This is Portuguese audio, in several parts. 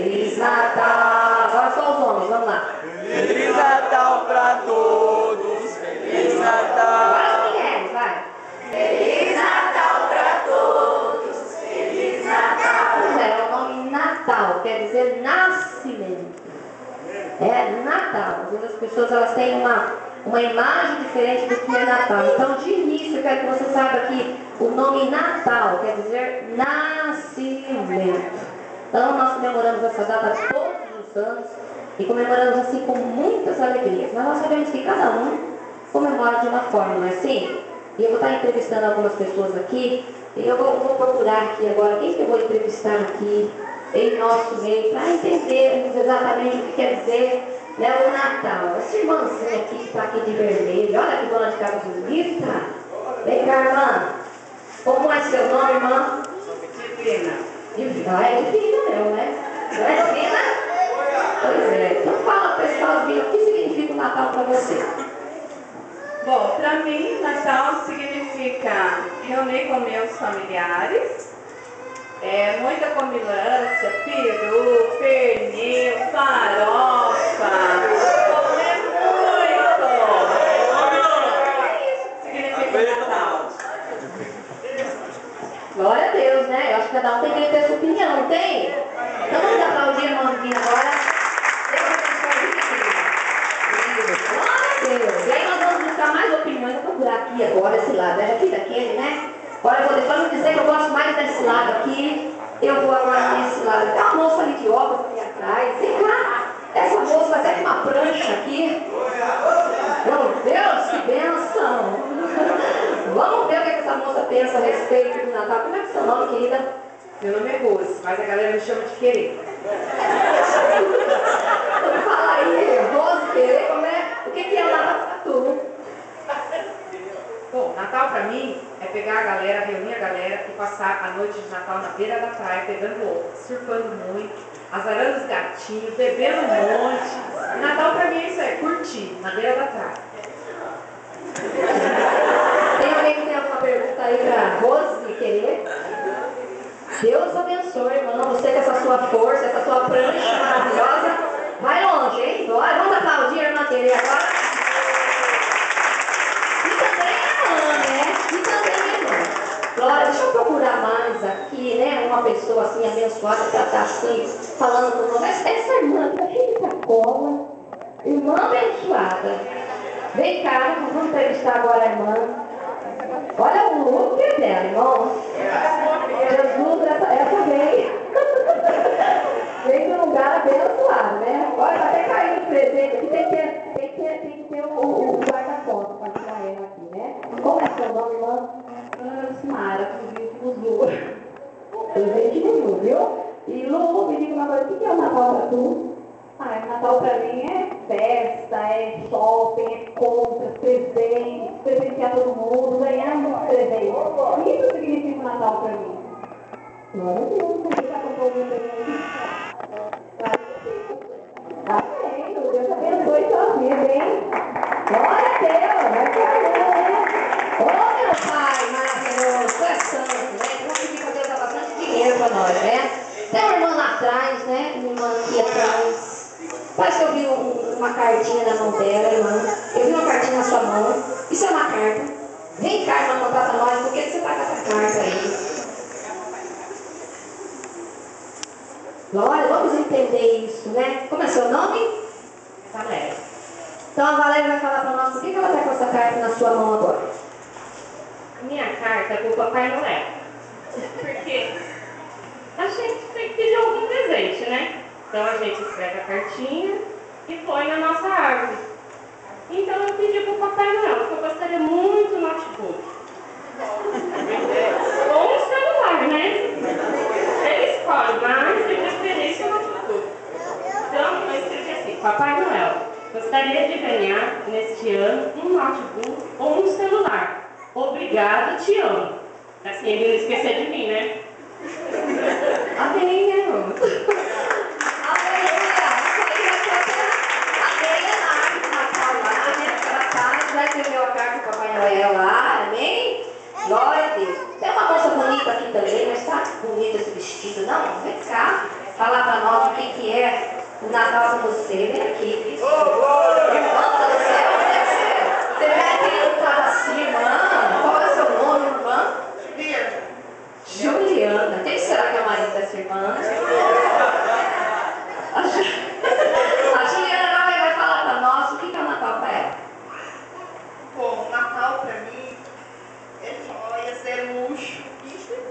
Feliz Natal. Agora só os homens, vamos lá. Feliz Natal pra todos. Feliz Natal. Agora as mulheres, vai. Feliz Natal pra todos. Feliz Natal. Pois é, o nome Natal quer dizer nascimento. É Natal. Às vezes as pessoas elas têm uma imagem diferente do que é Natal. Então, de início, eu quero que você saiba que o nome Natal quer dizer nascimento. Então, nós comemoramos essa data todos os anos e comemoramos assim com muitas alegrias. Mas nós sabemos que cada um comemora de uma forma, não é assim? E eu vou estar entrevistando algumas pessoas aqui. E eu vou procurar aqui agora quem que eu vou entrevistar aqui em nosso meio para entendermos exatamente o que quer dizer, né, o Natal. Essa irmãzinha aqui que está aqui de vermelho, olha que dona de casa bonita. Vem cá, irmã. Como é seu nome, irmã? Divina. Divina. Ah, é divina mesmo, né? Não é divina? Pois é. Então fala, pessoal, Divina, o que significa o Natal para você? Bom, para mim, Natal significa reunir com meus familiares, muita comilança, peru, pernil, farofa, comer muito. É isso que significa Natal. Glória a Deus, né? Eu acho que cada um tem que ter sua opinião, não tem? Então vamos aplaudir a irmã Divina agora. Deus abençoe a vida. Glória a Deus. E aí nós vamos buscar mais opiniões. Eu vou procurar aqui agora, esse lado. É aqui daquele, né? Agora eu vou deixar não dizer que eu gosto mais desse lado aqui. Eu vou agora nesse lado. Tem uma moça ali de óculos aqui atrás. Vem cá. Essa moça vai até com uma prancha aqui. Meu Deus, que bênção. Vamos ver o que essa moça pensa a respeito do Natal. Como é que é seu nome, querida? Meu nome é Rose, mas a galera me chama de Querer. Fala aí, Rose, querer, como é? O que é o Natal pra tu? Bom, Natal pra mim é pegar a galera, reunir a galera e passar a noite de Natal na beira da praia, pegando ovo, surfando muito, azarando os gatinhos, bebendo um monte. Natal pra mim é isso aí, curtir na beira da praia. Tem alguém que tem alguma pergunta aí pra Rose querer? Deus abençoe, irmão. Você com essa sua força, essa sua prancha maravilhosa. Vai longe, hein? Glória. Vamos aplaudir a irmã querer agora. E também a irmã, né? E também a irmã. Glória, deixa eu procurar mais aqui, né? Uma pessoa assim abençoada que ela tá assim, falando com nós. Essa irmã, pra quem tá cola? Irmã abençoada. Vem cá, nós vamos entrevistar agora a irmã. Olha o look dela, irmão. Jesus, essa veio. Veio de um lugar abençoado, né? Olha, tá até caindo o presente aqui. Tem que ter o guarda-foto para tirar ela aqui, né? Como é seu nome, irmã? Simara, presente do Lu. Presente do Lu, viu? E Lu, me diga uma coisa, o que é o Natal pra tu? O Natal pra mim é festa, é shopping, é compras, presentes, presentear todo mundo, ganhar muitos presentes. Isso significa o Natal pra mim. Glória a Deus. Você já comprou algum presente? Amém. Deus abençoe sua vida, hein? Glória a Deus. Vai ficar né? Ô, meu Pai maravilhoso, tu és santo, né? Vamos pedir pra Deus dar bastante dinheiro pra nós, né? Tem uma irmã lá atrás, né? Uma irmã aqui atrás. Parece que eu vi uma cartinha na mão dela, irmã. Eu vi uma cartinha na sua mão. Isso é uma carta. Vem cá, irmã, contar pra nós. Por que você tá com essa carta aí? Glória, vamos entender isso, né? Como é seu nome? Valéria. Então a Valéria vai falar pra nós por que ela tá com essa carta na sua mão agora. Minha carta é pro Papai Noel. Porque a gente tem que pedir algum presente, né? Então a gente escreve a cartinha e põe na nossa árvore. Então eu pedi pro Papai Noel, que eu gostaria muito do notebook. Ou um celular, né? Ele escolhe, mas de preferência o notebook. Então eu escrevi assim, Papai Noel, gostaria de ganhar neste ano um notebook ou um celular. Obrigado, te amo. Assim ele não esquecer de mim, né? Amém, irmão. Aleluia. Isso aí vai ser a meia lá do Natal lá, né? Ela tá, já escreveu a carta do Papai Noel lá, amém? Glória a Deus. Tem uma moça bonita aqui também, mas tá bonito esse vestido, não? Vem cá, falar pra nós o que O Natal com você, vem aqui. Isso. Irmã do céu, você vem aqui no carro assim, irmã. Qual é o seu nome, irmã? Juliana. Quem será que é o marido dessa irmã? A Juliana agora vai falar para nós o que é o Natal para ela. Bom, o Natal para mim é joias, é luxo,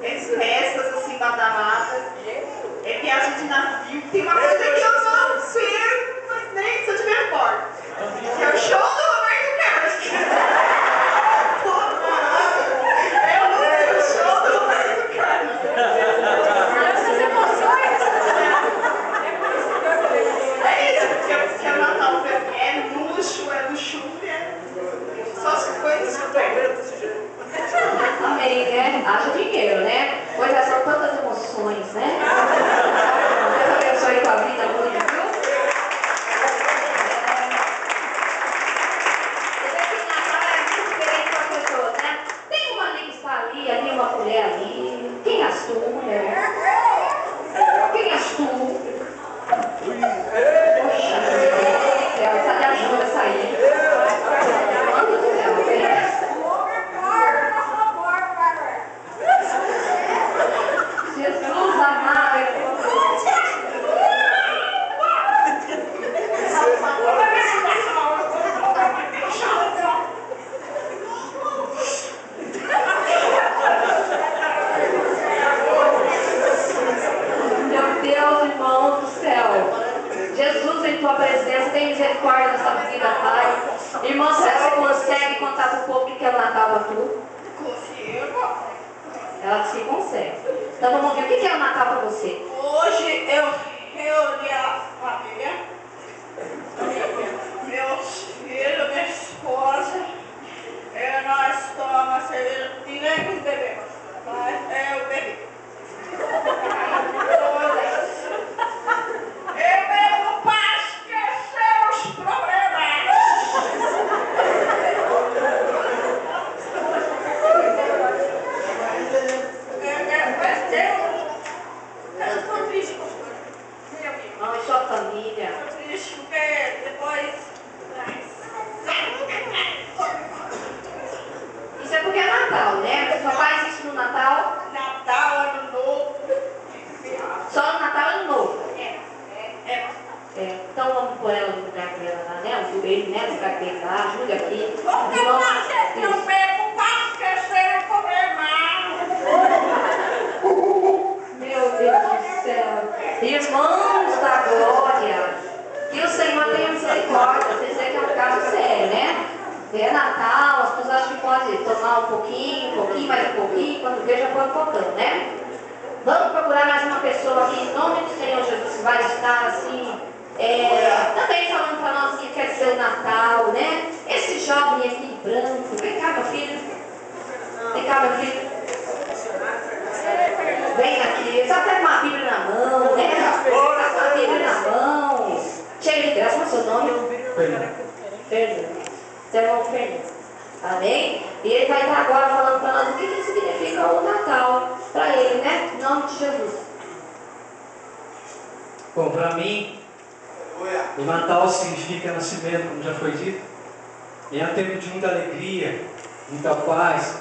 é festas assim badaladas, é viagem de navio. Tem uma coisa que eu não sei, mas nem se eu tiver morto, que é o show do Roberto Carlos. É o show do Roberto Carlos. Essas emoções. É isso que é o Natal para mim. É luxo, é luxúria. Só as coisas que eu tenho. Amém, né? Haja dinheiro, né? Pois é, são tantas emoções, né? Deus abençoe tua vida muito, viu? Você vê que Natal é muito diferente para as pessoas, né? Tem uma ali que está ali uma mulher ali. Quem és tu, mulher? Quem és tu? Poxa, Deus, cadê a ajuda a sair? Mano do céu, vem. Jesus amado, meu Deus, irmão do céu. Jesus, em tua presença, tem misericórdia dessa vida, Pai. Irmão, será que você consegue contar para o povo o que é o Natal para tu? Consigo. Ela disse que consegue. Então vamos ver, o que é o Natal para você? Hoje eu reuni a família, meus filhos, minha esposa, nós tomamos cerveja e nem nos bebemos, mas eu bebi. Eu bebo para esquecer os problemas. Eu estou triste, pastor. Não, e sua família? Estou triste porque depois. Isso é porque é Natal, né? Você só faz isso no Natal? Natal, Ano Novo. Só no Natal e Ano Novo? É. Então vamos pôr ela no lugar dela lá, né? O ele, né? No lugar dele lá, ajuda aqui. Como que eu bebo para esquecer o problema? Meu Deus do céu. Irmãos da glória, que o Senhor tenha misericórdia. Vocês veem que é um caso sério, né? É Natal, as pessoas acham que pode tomar um pouquinho, mais um pouquinho, quando vê já foi focando, né? Vamos procurar mais uma pessoa aqui, em nome do Senhor Jesus, que vai estar assim, também falando para nós o que quer dizer o Natal, né? Esse jovem aqui branco, vem cá, meu filho. Vem cá, meu filho. Vem aqui, só pega uma Bíblia na mão, né? Pega uma Bíblia na mão. Cheio de graça, qual é o seu nome? Fernando. Seu irmão Fernando. Amém? E ele vai estar agora falando para nós o que significa o Natal para ele, né? Em nome de Jesus. Bom, para mim, o Natal significa nascimento, como já foi dito. E é um tempo de muita alegria, muita paz,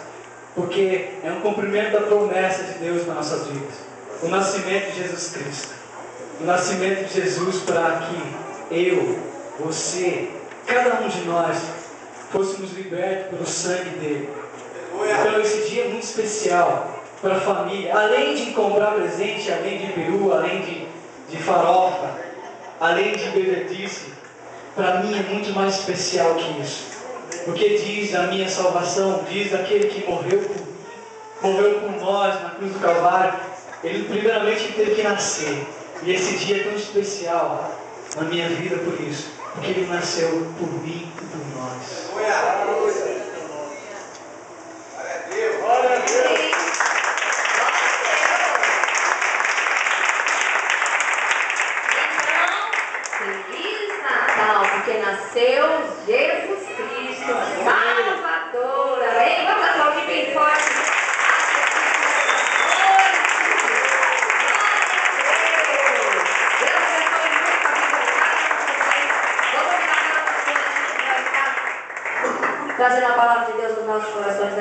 porque é um cumprimento da promessa de Deus nas nossas vidas. O nascimento de Jesus Cristo. O nascimento de Jesus para que eu, você, cada um de nós fôssemos libertos pelo sangue dele. Então esse dia é muito especial para a família. Além de comprar presente, além de peru, além de farofa, além de bebedice, para mim é muito mais especial que isso. Porque diz a minha salvação, diz aquele que morreu por nós na cruz do Calvário. Ele primeiramente teve que nascer. E esse dia é tão especial na minha vida por isso. Porque ele nasceu por mim e por nós. Glória a Deus. Feliz Natal, porque nasceu Jesus Cristo, Salvador. Amém? Vamos aplaudir bem forte. Deus abençoe muito a vida trazendo a palavra de Deus nos nossos corações.